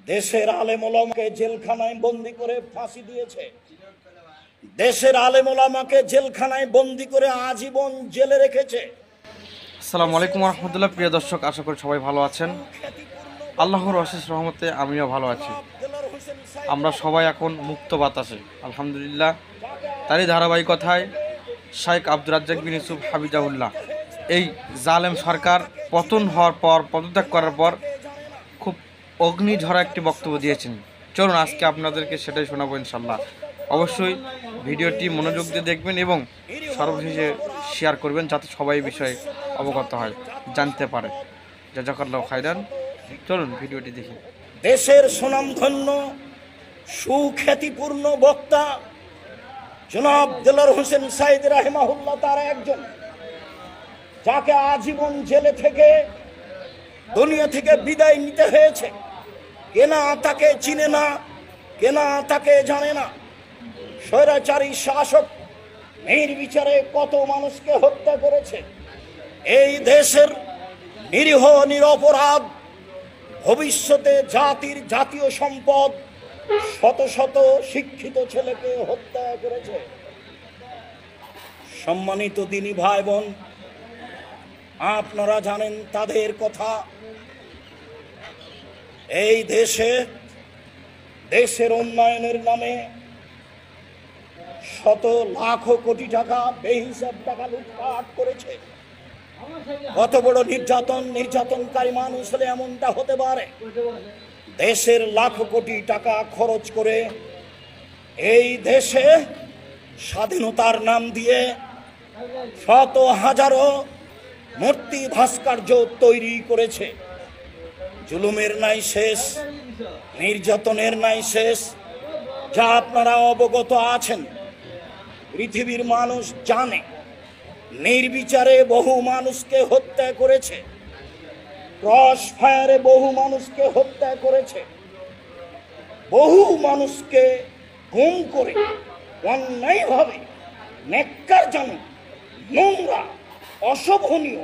দেশের আলেম ওলামাকে জেলখানায় বন্দি করে ফাঁসি দিয়েছে। দেশের আলেম ওলামাকে জেলখানায় বন্দি করে আজীবন জেলে রেখেছে। আসসালামু আলাইকুম রহমতুল্লাহ। প্রিয় দর্শক, আশা করি সবাই ভালো আছেন। আল্লাহর অশেষ রহমতে আমিও ভালো আছি। আমরা সবাই এখন মুক্ত বাতাসে আলহামদুলিল্লাহ। তারই ধারাবাহিকতায় শেখ আব্দুর রাজ্জাক বিন ইউসুফ হাফিজাহুল্লাহ এই জালেম সরকার পতন হওয়ার পর, পদত্যাগ করার পর খুব অগ্নিঝরা একটি বক্তব্য দিয়েছেন। চলুন আজকে আপনাদেরকে সেটাই শোনাবো ইনশাল্লাহ। অবশ্যই ভিডিওটি মনোযোগ দিয়ে দেখবেন এবং সর্বশেষে শেয়ার করবেন যাতে সবাই বিষয়ে অবগত হয়, জানতে পারে। জাযাকাল্লাহু খাইরান। চলুন ভিডিওটি দেখি। দেশের সুনামধন্য সুখ্যাতিপূর্ণ বক্তা জনাব দেলোয়ার হোসেন সাঈদ রাহিমাহুল্লাহ তার একজন, যাকে আজীবন জেলে থেকে দুনিয়া থেকে বিদায় নিতে হয়েছে। কেনা তাকে চিনে না, কেনা তাকে জানে না। স্বৈরাচারী শাসক নির্বিচারে কত মানুষকে হত্যা করেছে। এই দেশের নিরীহ নিরপরাধ ভবিষ্যতে জাতির জাতীয় সম্পদ শত শত শিক্ষিত ছেলেকে হত্যা করেছে। সম্মানিত দিনী ভাই বোন, আপনারা জানেন তাদের কথা। এই দেশের উন্নয়নের নামে শত লাখ কোটি টাকা বেহিসাব টাকা লুটপাট করেছে। কত বড় নির্যাতনকারী মানুষ হলে এমনটা হতে পারে? দেশের লাখ কোটি টাকা খরচ করে এই দেশে স্বাধীনতার নাম দিয়ে শত হাজারো মূর্তি ভাস্কর্য তৈরি করেছে। জুলুমের নাই শেষ, নির্যাতনের নাই শেষ, যা আপনারা অবগত আছেন। পৃথিবীর মানুষ জানে নির্বিচারে বহু মানুষকে হত্যা করেছে, ক্রস ফায়ারে বহু মানুষকে হত্যা করেছে, বহু মানুষকে গুম করে অন্যায়ভাবে ন্যাক্কারজনক, নোংরা, অশোভনীয়,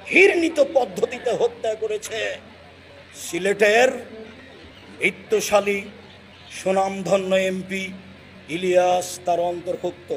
ঘৃণিত পদ্ধতিতে হত্যা করেছে। সিলেটের বিত্তশালী সুনামধন্য এমপি ইলিয়াস তার অন্তর্ভুক্ত।